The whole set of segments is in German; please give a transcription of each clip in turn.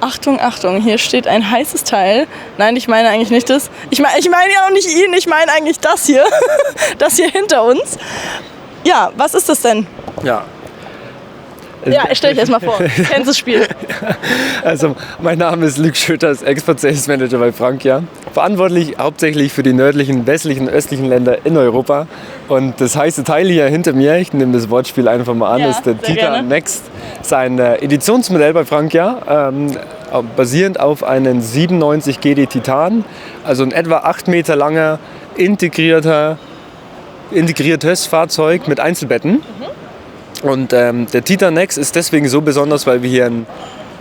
Achtung, Achtung, hier steht ein heißes Teil. Nein, ich meine eigentlich nicht das. Ich meine ja auch nicht ihn, ich meine eigentlich das hier. Das hier hinter uns. Ja, was ist das denn? Ja. Ja, stell dich erstmal vor. Kennst das Spiel? Also, mein Name ist Luc Schütters, Expert Sales Manager bei Frankia. Verantwortlich hauptsächlich für die nördlichen, westlichen, östlichen Länder in Europa. Und das heiße Teil hier hinter mir, ich nehme das Wortspiel einfach mal an, Ja, ist der sehr Titan gerne. Next. Sein Editionsmodell bei Frankia, basierend auf einem 97 GD Titan. Also ein etwa 8 Meter langer integriertes Fahrzeug mit Einzelbetten. Und der Titan Next ist deswegen so besonders, weil wir hier ein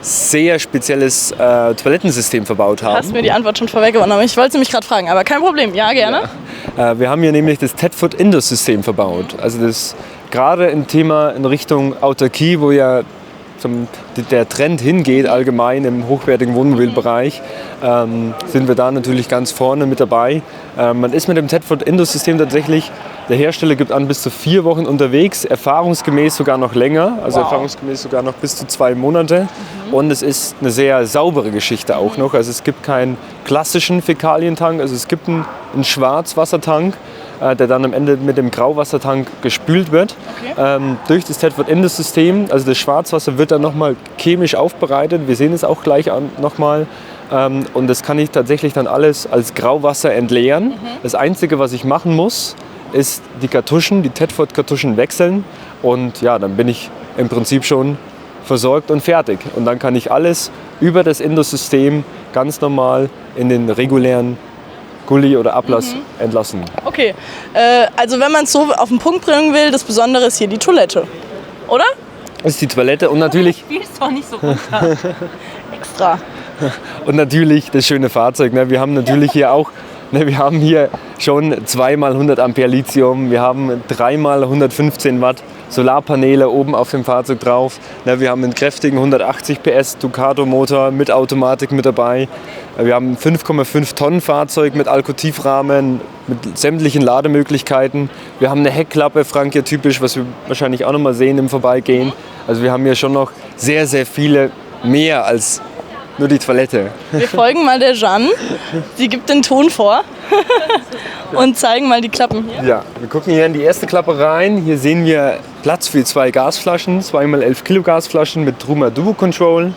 sehr spezielles Toilettensystem verbaut haben. Du hast mir die Antwort schon vorweggenommen. Ich wollte mich gerade fragen, aber kein Problem. Ja, gerne. Ja. Wir haben hier nämlich das Tedford Indoor System verbaut. Also das gerade im Thema in Richtung Autarkie, wo ja der Trend hingeht allgemein im hochwertigen Wohnmobilbereich, sind wir da natürlich ganz vorne mit dabei. Man ist mit dem Tedford Indoor System tatsächlich, der Hersteller gibt an, bis zu 4 Wochen unterwegs, erfahrungsgemäß sogar noch länger, also erfahrungsgemäß sogar noch bis zu 2 Monate. Und es ist eine sehr saubere Geschichte auch noch. Also es gibt keinen klassischen Fäkalientank, also es gibt einen Schwarzwassertank, der dann am Ende mit dem Grauwassertank gespült wird. Okay. Durch das Tedford Indoor System. Also das Schwarzwasser wird dann nochmal chemisch aufbereitet. Wir sehen es auch gleich nochmal. Und das kann ich tatsächlich dann alles als Grauwasser entleeren. Das Einzige, was ich machen muss, ist die Kartuschen, die Tedford-Kartuschen wechseln. Und ja, dann bin ich im Prinzip schon versorgt und fertig. Und dann kann ich alles über das Indoor-System ganz normal in den regulären Gully oder Ablass entlassen. Okay, also wenn man es so auf den Punkt bringen will, das Besondere ist hier die Toilette, oder? Das ist die Toilette und natürlich, Spielst doch nicht so runter. Extra. und natürlich das schöne Fahrzeug. Ne? Wir haben natürlich hier auch, wir haben hier schon 2x100 Ampere Lithium, wir haben 3x115 Watt Solarpaneele oben auf dem Fahrzeug drauf. Wir haben einen kräftigen 180 PS Ducato Motor mit Automatik mit dabei. Wir haben ein 5,5 Tonnen Fahrzeug mit Alkotivrahmen, mit sämtlichen Lademöglichkeiten. Wir haben eine Heckklappe, Frankia typisch, was wir wahrscheinlich auch noch mal sehen im Vorbeigehen. Also wir haben hier schon noch sehr, sehr viele mehr als nur die Toilette. Wir folgen mal der Jeanne. Sie gibt den Ton vor und zeigen mal die Klappen hier. Ja, wir gucken hier in die erste Klappe rein. Hier sehen wir Platz für 2 Gasflaschen, 2x11 Kilo Gasflaschen mit Truma Duo Control.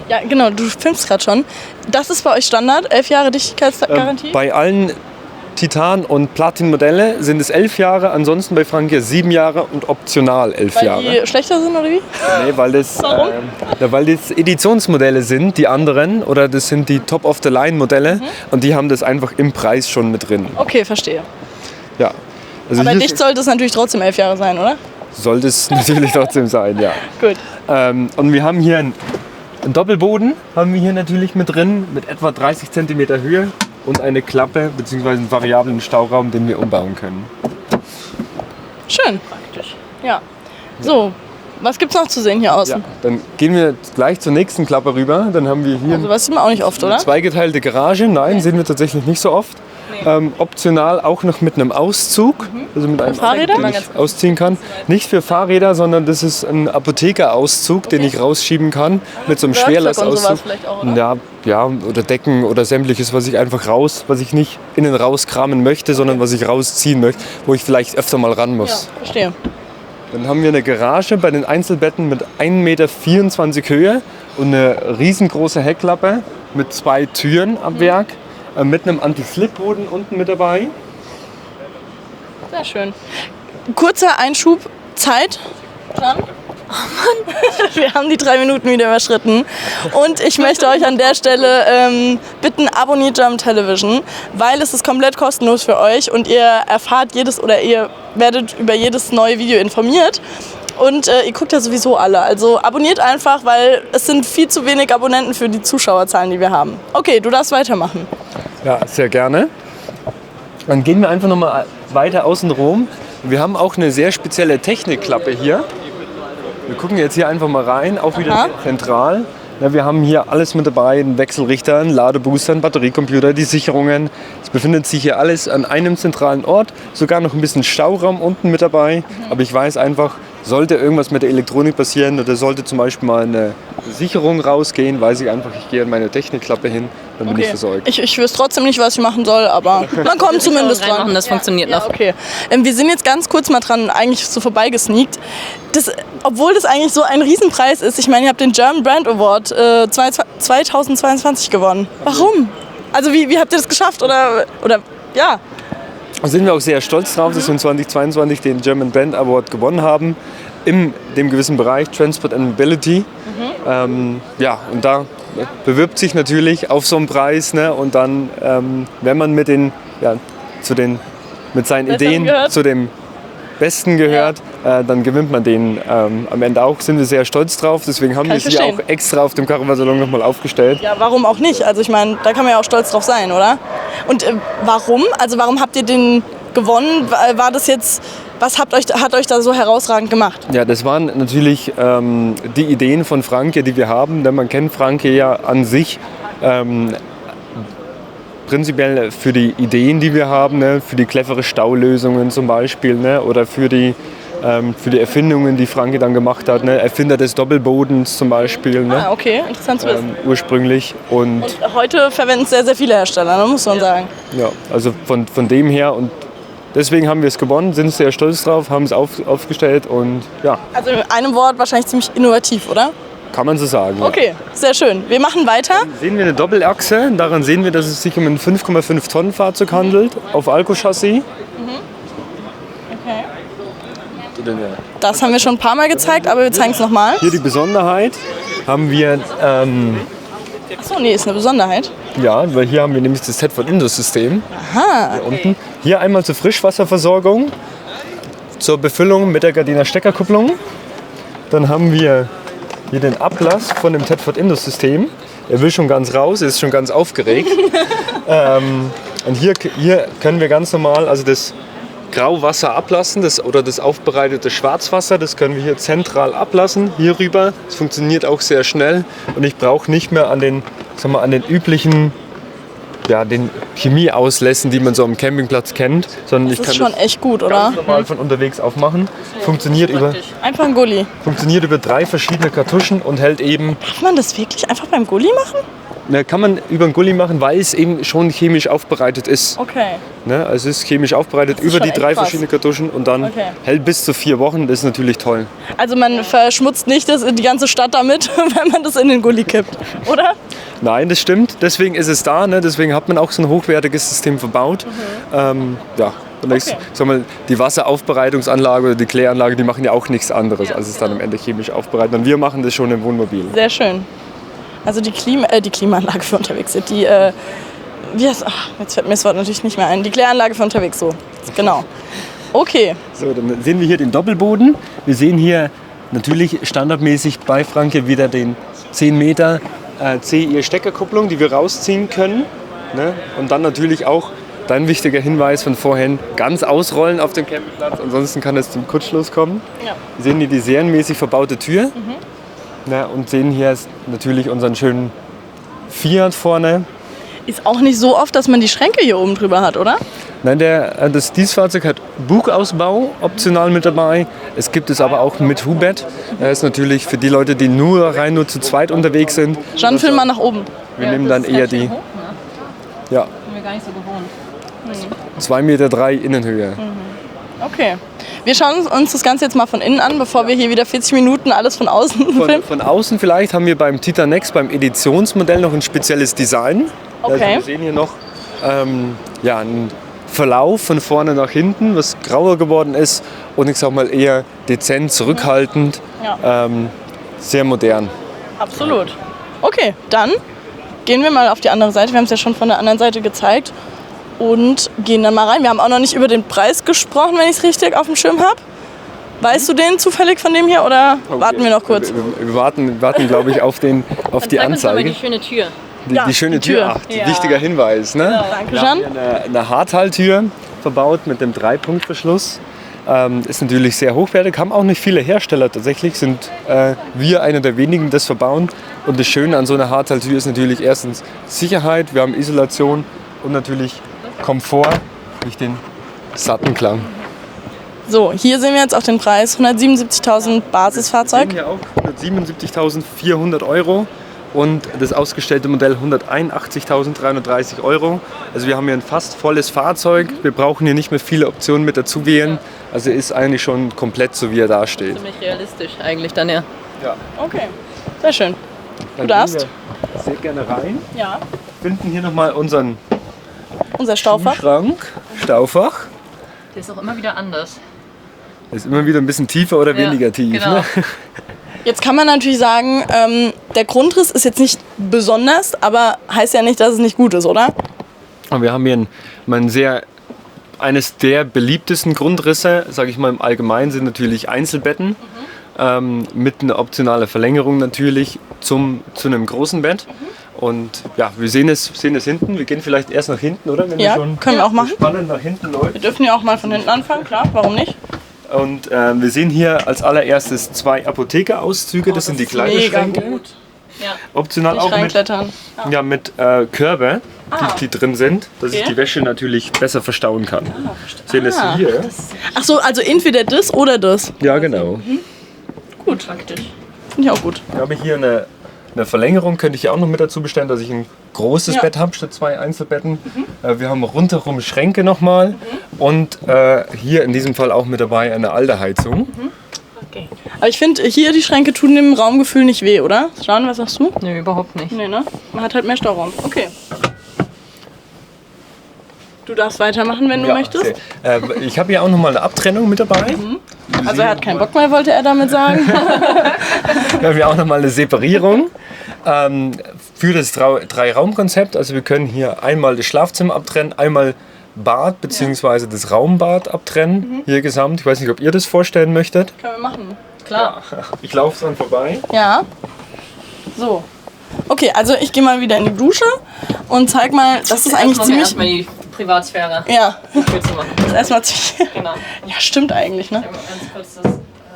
Ja, genau, du filmst gerade schon. Das ist bei euch Standard, 11 Jahre Dichtigkeitsgarantie? Bei allen Titan- und Platin-Modelle sind es 11 Jahre, ansonsten bei Frankia 7 Jahre und optional 11 Weil Jahre. die schlechter sind oder wie? Nee, weil das, Warum? weil das Editionsmodelle sind, die anderen, oder das sind die Top-of-the-Line-Modelle und die haben das einfach im Preis schon mit drin. Okay, verstehe. Ja. Also Aber hier dicht sollte es natürlich trotzdem 11 Jahre sein, oder? sollte es natürlich trotzdem sein, ja. Gut. Und wir haben hier einen Doppelboden, haben wir hier natürlich mit drin, mit etwa 30 cm Höhe und eine Klappe bzw. einen variablen Stauraum, den wir umbauen können. Schön. Praktisch. Ja. So, was gibt's noch zu sehen hier außen? Ja, dann gehen wir gleich zur nächsten Klappe rüber. Dann haben wir hier Also was sieht man auch nicht oft, oder? eine zweigeteilte Garage. Nein, sehen wir tatsächlich nicht so oft. Optional auch noch mit einem Auszug, also mit einem Fahrräder? den ich ausziehen kann. Nicht für Fahrräder, sondern das ist ein Apothekerauszug, den ich rausschieben kann mit so einem Werkzeug und Schwerlastauszug. sowas vielleicht auch, oder? Ja, oder Decken oder sämtliches, was ich einfach was ich nicht innen rauskramen möchte, sondern was ich rausziehen möchte, wo ich vielleicht öfter mal ran Ja, muss. verstehe. Dann haben wir eine Garage bei den Einzelbetten mit 1,24 Meter Höhe und eine riesengroße Heckklappe mit 2 Türen am Werk, mit einem Anti-Slip-Boden unten mit dabei. Sehr schön. Kurzer Einschub, Zeit. Jeanne? Oh Mann. Wir haben die 3 Minuten wieder überschritten. Und ich möchte euch an der Stelle bitten, abonniert German Television, weil es ist komplett kostenlos für euch und ihr erfahrt ihr werdet über jedes neue Video informiert. Und ihr guckt ja sowieso alle. Also abonniert einfach, weil es sind viel zu wenig Abonnenten für die Zuschauerzahlen, die wir haben. Okay, du darfst weitermachen. Ja, sehr gerne. Dann gehen wir einfach noch mal weiter außen rum. Wir haben auch eine sehr spezielle Technikklappe hier. Wir gucken jetzt hier einfach mal rein, auch wieder Aha. zentral. Ja, wir haben hier alles mit dabei, einen Wechselrichter, einen Ladebooster, einen Batteriecomputer, die Sicherungen. Es befindet sich hier alles an einem zentralen Ort, sogar noch ein bisschen Stauraum unten mit dabei. Aber ich weiß einfach, sollte irgendwas mit der Elektronik passieren oder sollte zum Beispiel mal eine Sicherung rausgehen, weiß ich einfach, ich gehe an meine Technikklappe hin, dann bin ich versorgt. Ich wüsste trotzdem nicht, was ich machen soll, aber man kommt zumindest dran. Machen, das funktioniert noch. Okay. Wir sind jetzt ganz kurz mal dran, eigentlich so vorbeigesneakt. Obwohl das eigentlich so ein Riesenpreis ist. Ich meine, ihr habt den German Brand Award 2022 gewonnen. Warum? Also wie habt ihr das geschafft? Oder ja. Da sind wir auch sehr stolz drauf, dass wir 2022 den German Brand Award gewonnen haben in dem gewissen Bereich Transport and Mobility. Ja, und da bewirbt sich natürlich auf so einen Preis, ne? Und dann, wenn man mit seinen Ideen zu dem Besten gehört, dann gewinnt man den am Ende auch. Sind wir sehr stolz drauf, deswegen haben wir es hier auch extra auf dem Caravan-Salon nochmal aufgestellt. Ja, warum auch nicht? Also ich meine, da kann man ja auch stolz drauf sein, oder? Und warum? Also warum habt ihr den gewonnen? War das jetzt, was hat euch da so herausragend gemacht? Ja, das waren natürlich die Ideen von Franke, die wir haben, denn man kennt Franke ja an sich prinzipiell für die Ideen, die wir haben, ne, für die clevere Staulösungen zum Beispiel, ne, oder für die Erfindungen, die Franke dann gemacht hat, ne, Erfinder des Doppelbodens zum Beispiel. Ne, okay, interessant zu wissen. Ursprünglich. Und heute verwenden es sehr, sehr viele Hersteller, ne, muss man sagen. Ja, also von dem her und deswegen haben wir es gewonnen, sind sehr stolz drauf, haben es aufgestellt und ja. Also in einem Wort wahrscheinlich ziemlich innovativ, oder? Kann man so sagen. Okay, sehr schön. Wir machen weiter. Dann sehen wir eine Doppelachse. Daran sehen wir, dass es sich um ein 5,5 Tonnen Fahrzeug handelt, auf Alco-Chassis. Okay. Das haben wir schon ein paar Mal gezeigt, aber wir zeigen es nochmal. Hier die Besonderheit haben wir, Achso, nee, ist eine Besonderheit. ja, weil hier haben wir nämlich das Thetford-Indos-System. Aha. Hier unten. Hier einmal zur Frischwasserversorgung, zur Befüllung mit der Gardiner Steckerkupplung. Dann haben wir hier den Ablass von dem Thetford-Indos-System. Er will schon ganz raus, er ist schon ganz aufgeregt. Und hier können wir ganz normal, also das Grauwasser ablassen, oder das aufbereitete Schwarzwasser, das können wir hier zentral ablassen, hier rüber. Das funktioniert auch sehr schnell und ich brauche nicht mehr an den üblichen, den Chemieauslässen, die man so am Campingplatz kennt, sondern ich kann schon das echt gut, oder? ganz normal von unterwegs aufmachen. Funktioniert über Einfach ein Gully. 3 verschiedene Kartuschen und hält eben. Darf man das wirklich einfach beim Gully machen? Ne, kann man über einen Gully machen, weil es eben schon chemisch aufbereitet ist. Okay. Ne, also es ist chemisch aufbereitet über schon die echt 3 krass. verschiedene Kartuschen und dann hält bis zu 4 Wochen. Das ist natürlich toll. Also man verschmutzt nicht die ganze Stadt damit, wenn man das in den Gully kippt, oder? Nein, das stimmt. Deswegen ist es da. Ne? Deswegen hat man auch so ein hochwertiges System verbaut. Und ich sag mal, die Wasseraufbereitungsanlage oder die Kläranlage, die machen ja auch nichts anderes, als es dann am Ende chemisch aufbereiten. Und wir machen das schon im Wohnmobil. Sehr schön. Also die Klimaanlage für unterwegs. Jetzt fällt mir das Wort natürlich nicht mehr ein. Die Kläranlage für unterwegs, so. Genau. Okay. So, dann sehen wir hier den Doppelboden. Wir sehen hier natürlich standardmäßig bei Franke wieder den 10 Meter CE-Steckerkupplung, die wir rausziehen können. Ne? Und dann natürlich auch dein wichtiger Hinweis von vorhin, ganz ausrollen auf dem Campingplatz, ansonsten kann es zum Kurzschluss kommen. Ja. Wir sehen hier die serienmäßig verbaute Tür. Na, und sehen hier natürlich unseren schönen Fiat vorne. Ist auch nicht so oft, dass man die Schränke hier oben drüber hat, oder? Nein, dieses Fahrzeug hat Bugausbau optional mit dabei. Es gibt es aber auch mit Hubett. Das ist natürlich für die Leute, die nur zu zweit unterwegs sind. Jan, film mal nach oben. Wir nehmen dann eher die. Ja. Sind wir gar nicht so gewohnt. 2,3 Meter Innenhöhe. Okay. Wir schauen uns das Ganze jetzt mal von innen an, bevor wir hier wieder 40 Minuten alles von außen filmen. Von außen vielleicht haben wir beim Titan X, beim Editionsmodell, noch ein spezielles Design. Okay. Also wir sehen hier noch einen Verlauf von vorne nach hinten, was grauer geworden ist und ich sag mal eher dezent, zurückhaltend, sehr modern. Absolut. Okay, dann gehen wir mal auf die andere Seite. Wir haben es ja schon von der anderen Seite gezeigt. Und gehen dann mal rein. Wir haben auch noch nicht über den Preis gesprochen, wenn ich es richtig auf dem Schirm habe. Weißt du den zufällig von dem hier oder warten wir noch kurz? Wir warten glaube ich, auf die Anzeige. Die schöne Tür. Die schöne Tür. Wichtiger Hinweis. Ne? Ja, danke, Jan. Wir haben eine Harthalttür verbaut mit dem 3-Punkt-Verschluss. Ist natürlich sehr hochwertig, haben auch nicht viele Hersteller tatsächlich, sind wir einer der wenigen, die das verbauen. Und das Schöne an so einer Harthalttür ist natürlich erstens Sicherheit, wir haben Isolation und natürlich Komfort durch den satten Klang. So, hier sehen wir jetzt auch den Preis. 177.000 Basisfahrzeug. Hier auch 177.400 Euro und das ausgestellte Modell 181.330 Euro. Also wir haben hier ein fast volles Fahrzeug. Wir brauchen hier nicht mehr viele Optionen mit dazu wählen. Also er ist eigentlich schon komplett so, wie er da steht. Ziemlich realistisch eigentlich dann, ja. Ja. Okay, sehr schön. Dann Du darfst. gehen wir sehr gerne rein. Ja. Finden hier nochmal unseren Unser Staufach. Staufach. Der ist auch immer wieder anders. Ist immer wieder ein bisschen tiefer oder Ja, weniger tief. genau. Ne? Jetzt kann man natürlich sagen, der Grundriss ist jetzt nicht besonders, aber heißt ja nicht, dass es nicht gut ist, oder? Und wir haben hier eines der beliebtesten Grundrisse, sage ich mal im Allgemeinen, sind natürlich Einzelbetten. Mit einer optionalen Verlängerung natürlich zu einem großen Bett. Und ja, wir sehen es hinten. Wir gehen vielleicht erst nach hinten, oder? Wenn Ja, wir schon können wir auch machen. spannend nach hinten läuft. Wir dürfen ja auch mal von hinten anfangen, klar, warum nicht? Und wir sehen hier als allererstes 2 Apothekerauszüge. Das sind die Kleiderschränke. gut. Ja. Optional Nicht auch mit, reinklettern. ja, mit Körbe, die drin sind, dass ich Okay. die Wäsche natürlich besser verstauen kann. Sehen das hier? Ach so, also entweder das oder das. Ja, genau. Gut. Praktisch. Finde ich auch gut. Ich habe hier eine Verlängerung, könnte ich auch noch mit dazu bestellen, dass ich ein großes Ja. Bett habe statt 2 Einzelbetten. Wir haben rundherum Schränke nochmal und hier in diesem Fall auch mit dabei eine Alterheizung. Okay. Aber ich finde, hier die Schränke tun dem Raumgefühl nicht weh, oder? Schauen, was sagst du? Nö, überhaupt nicht. Nee, ne? Man hat halt mehr Stauraum. Okay. Du darfst weitermachen, wenn du Ja, möchtest. sehr. Ich habe hier auch nochmal eine Abtrennung mit dabei. Also er hat keinen Bock mehr, wollte er damit sagen. Wir haben hier auch nochmal eine Separierung für das 3-Raum-Konzept. Also wir können hier einmal das Schlafzimmer abtrennen, einmal Bad bzw. das Raumbad abtrennen, hier gesamt. Ich weiß nicht, ob ihr das vorstellen möchtet. Können wir machen. Klar. Ich laufe dran vorbei. Ja. So. Okay, also ich gehe mal wieder in die Dusche und zeig mal, das ist eigentlich ziemlich... Erstmal die Privatsphäre. Ja, Willst du machen? das ist erstmal ziemlich... Genau. Ja, stimmt eigentlich, ne? Einmal ganz kurz das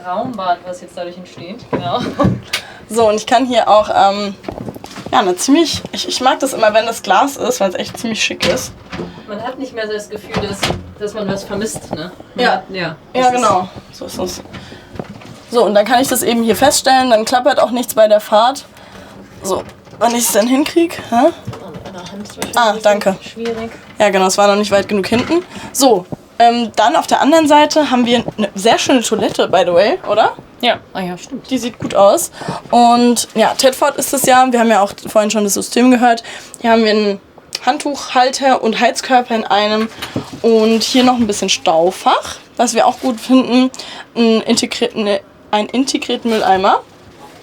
Raumbad, was jetzt dadurch entsteht. Genau. So, und ich kann hier auch, ja, eine ziemlich... Ich mag das immer, wenn das Glas ist, weil es echt ziemlich schick ist. Man hat nicht mehr so das Gefühl, dass man was vermisst, ne? Ja. Ja, Ja, genau. So ist es. So, und dann kann ich das eben hier feststellen, dann klappert auch nichts bei der Fahrt. So, wann ich es denn hinkriege. Ah, danke. Schwierig. Ja, genau, es war noch nicht weit genug hinten. So, dann auf der anderen Seite haben wir eine sehr schöne Toilette, by the way, oder? Ja. Ah ja, stimmt. Die sieht gut aus. Und ja, Tedford ist es ja. Wir haben ja auch vorhin schon das System gehört. Hier haben wir einen Handtuchhalter und Heizkörper in einem. Und hier noch ein bisschen Staufach, was wir auch gut finden. Einen integrierten Mülleimer.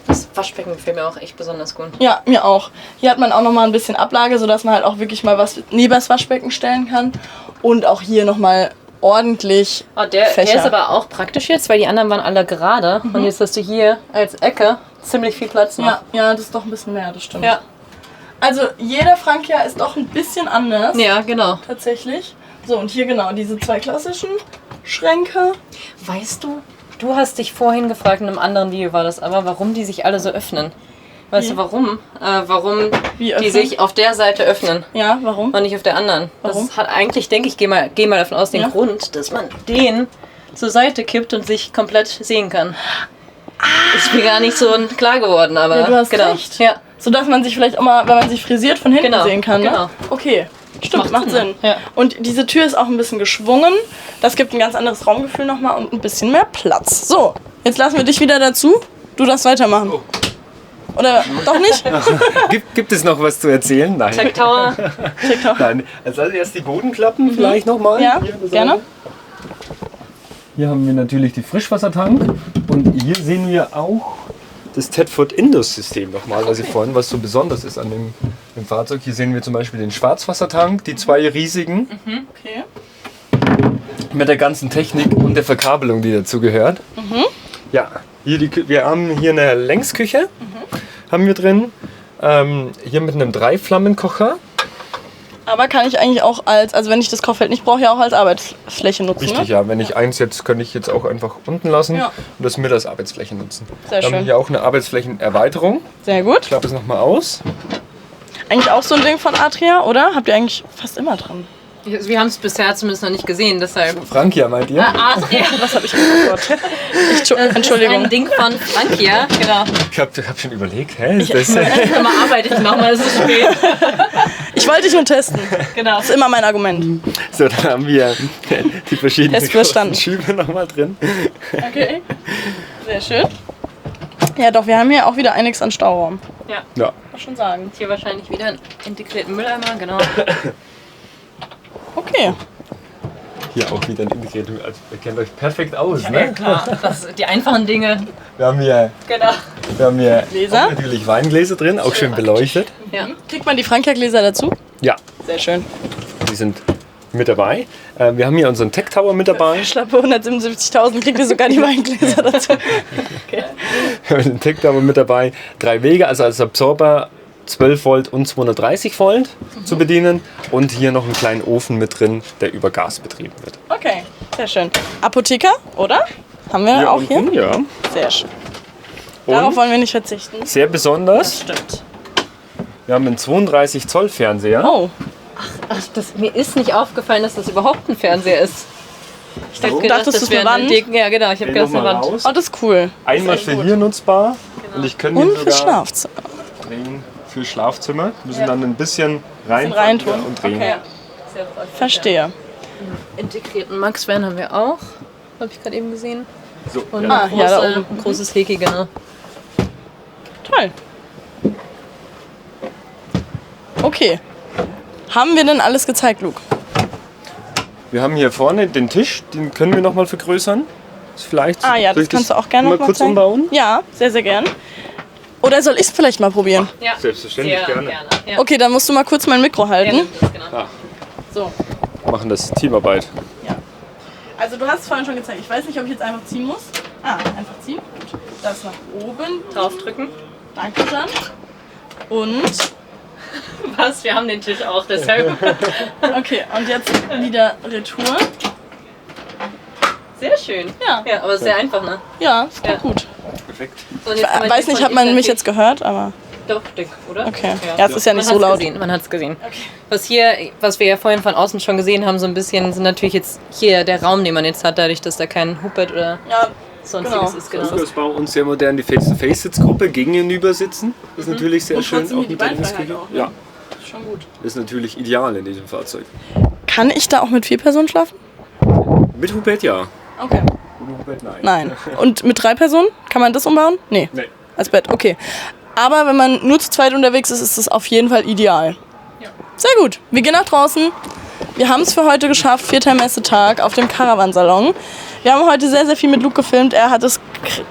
Das Waschbecken gefällt mir auch echt besonders gut. Ja, mir auch. Hier hat man auch noch mal ein bisschen Ablage, sodass man halt auch wirklich mal was neben das Waschbecken stellen kann. Und auch hier noch mal ordentlich Oh, der Fächer. ist aber auch praktisch jetzt, weil die anderen waren alle gerade. Und jetzt hast du hier als Ecke ziemlich viel Platz noch. Ja, das ist doch ein bisschen mehr, das stimmt. Ja. Also jeder Frankia ist doch ein bisschen anders. Ja, genau. Tatsächlich. So, und hier genau diese 2 klassischen Schränke. Weißt du, du hast dich vorhin gefragt, in einem anderen Video war das aber, warum die sich alle so öffnen. Weißt Wie? du warum? Warum Wie die öffnen? sich auf der Seite öffnen Ja, warum? und nicht auf der anderen. Warum? Das hat eigentlich, denke ich, geh mal davon aus, den Ja. Grund, dass man den zur Seite kippt und sich komplett sehen kann. Ist mir gar nicht so klar geworden, aber Ja, du hast genau. recht. Ja. So dass man sich vielleicht auch mal, wenn man sich frisiert, von hinten Genau, sehen kann. Ne? genau. Okay, stimmt, macht Sinn. Ja. Und diese Tür ist auch ein bisschen geschwungen. Das gibt ein ganz anderes Raumgefühl nochmal und ein bisschen mehr Platz. So, jetzt lassen wir dich wieder dazu. Du darfst weitermachen. Oh. Oder doch nicht? Gibt es noch was zu erzählen? Nein. Tech Tower. TikTok. Nein. Also erst die Bodenklappen vielleicht nochmal. Ja, gerne. Hier haben wir natürlich die Frischwassertank und hier sehen wir auch das Tedford Indoor-System nochmal, was so besonders ist an dem Fahrzeug. Hier sehen wir zum Beispiel den Schwarzwassertank, die 2 riesigen, Okay. mit der ganzen Technik und der Verkabelung, die dazu gehört. Ja, wir haben hier eine Längsküche, haben wir drin, hier mit einem 3-Flammenkocher. Aber kann ich eigentlich auch also wenn ich das Kochfeld nicht brauche, ja auch als Arbeitsfläche nutzen. Richtig, Ne? ja. Wenn ich eins jetzt, könnte ich jetzt auch einfach unten lassen Ja. und das mit als Arbeitsfläche nutzen. Sehr Wir haben schön. hier auch eine Arbeitsflächenerweiterung. Sehr gut. Ich klappe das nochmal aus. Eigentlich auch so ein Ding von Atria, oder? Habt ihr eigentlich fast immer dran. Wir haben es bisher zumindest noch nicht gesehen, deshalb. Frankia, meint ihr? Ja. Was habe ich gesagt? Entschuldigung. Das ist ein Ding von Frankia, genau. Ich hab schon überlegt, ist das Mal arbeite ich nochmal, es ist spät. Ich wollte dich nur testen. Genau. Das ist immer mein Argument. So, dann haben wir die verschiedenen Test verstanden. Schübe nochmal drin. Okay. Sehr schön. Ja, doch, wir haben hier auch wieder einiges an Stauraum. Ja. Muss schon sagen. Hier wahrscheinlich wieder einen integrierten Mülleimer, genau. Okay. Hier auch wieder ein integrierter. Also, ihr kennt euch perfekt aus, ne? Klar, die einfachen Dinge. Wir haben hier Genau. Gläser? auch natürlich Weingläser drin, auch schön beleuchtet. Ja. Kriegt man die Frankia-Gläser dazu? Ja, Sehr schön. die sind mit dabei. Wir haben hier unseren Tech Tower mit dabei. Schlappe 177.000 kriegt ihr sogar die Weingläser dazu. Wir haben den Tech Tower mit dabei. 3 Wege, also als Absorber 12 Volt und 230 Volt zu bedienen. Und hier noch einen kleinen Ofen mit drin, der über Gas betrieben wird. Okay, sehr schön. Apotheker, oder? Haben wir auch hier? unten, ja. Sehr schön. Darauf Und wollen wir nicht verzichten. sehr besonders, Stimmt. wir haben einen 32 Zoll Fernseher. Oh, Mir ist nicht aufgefallen, dass das überhaupt ein Fernseher ist. Ich hab So. gedacht, Dachtest du, das es wäre eine eine Wand? Deko. Ja, genau, ich habe Den gedacht, eine nochmal Wand. raus. oh, das ist cool. Einmal echt für gut. hier nutzbar. Und ich kann ihn Und fürs sogar Schlafzimmer. drehen für Schlafzimmer. Wir müssen dann ein bisschen rein reintun. und drehen. Okay. Sehr praktisch, Verstehe. ja. Integrierten Max-Van haben wir auch. Habe ich gerade eben gesehen. So, Und ja. Ah, ja, da oben. ein großes Heki, genau. Toll. Okay. Haben wir denn alles gezeigt, Luke? Wir haben hier vorne den Tisch, den können wir noch mal vergrößern. Ist vielleicht Ah ja, soll das ich kannst du auch gerne mal noch mal kurz zeigen. umbauen. Ja, sehr, sehr gern. Oder soll ich es vielleicht mal probieren? Ja, Selbstverständlich, sehr gerne. Ja. Okay, dann musst du mal kurz mein Mikro Er halten. nimmt das, genau. Ah, So. machen das Teamarbeit. Ja. Also du hast es vorhin schon gezeigt. Ich weiß nicht, ob ich jetzt einfach ziehen muss. Ah, einfach ziehen. Gut. Das nach oben. Draufdrücken. Danke, Jan. Und, Was? Wir haben den Tisch auch, deshalb. okay, und jetzt wieder Retour. Sehr schön. Ja. Ja, aber sehr einfach, ne? Ja, ist Ja. gut. Perfekt. So, und Ich jetzt kann man weiß die nicht, von hat man mich Instantly- jetzt gehört, aber Doch, dick, oder? okay. Ja, es ist ja nicht so hat's laut. Gesehen, man hat es gesehen. Was wir ja vorhin von außen schon gesehen haben, so ein bisschen, sind natürlich jetzt hier der Raum, den man jetzt hat, dadurch, dass da kein Hubbett oder Ja, sonstiges Genau. ist. Genau. Ausgangsbau und sehr modern die Face-to-Face-Sitzgruppe gegenüber sitzen. Das ist natürlich sehr Und schön. trotzdem Auch hier die mit der Beinfreiheit Linksküche. auch, ne? Ja, schon gut. das ist natürlich ideal in diesem Fahrzeug. Kann ich da auch mit 4 Personen schlafen? Mit Hubert ja. Okay. Ohne Hubert nein. Nein. Und mit 3 Personen? Kann man das umbauen? Nee. Nee. Als Bett, okay. Aber wenn man nur zu zweit unterwegs ist, ist das auf jeden Fall ideal. Ja. Sehr gut. Wir gehen nach draußen. Wir haben es für heute geschafft, 4. Messetag auf dem Caravansalon. Wir haben heute sehr, sehr viel mit Luke gefilmt. Er hat es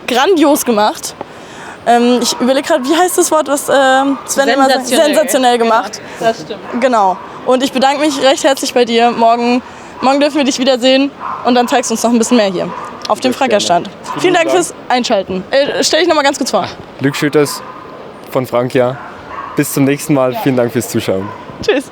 grandios gemacht. Ich überlege gerade, wie heißt das Wort, was Sven immer sagt? Sensationell gemacht. Das stimmt. Genau. Und ich bedanke mich recht herzlich bei dir. Morgen dürfen wir dich wiedersehen und dann zeigst du uns noch ein bisschen mehr hier auf dem Frankia-Stand. Vielen Dank fürs Einschalten. Stell dich noch mal ganz kurz vor. Luke Schütters von Frankia. Bis zum nächsten Mal. Vielen Dank fürs Zuschauen. Tschüss.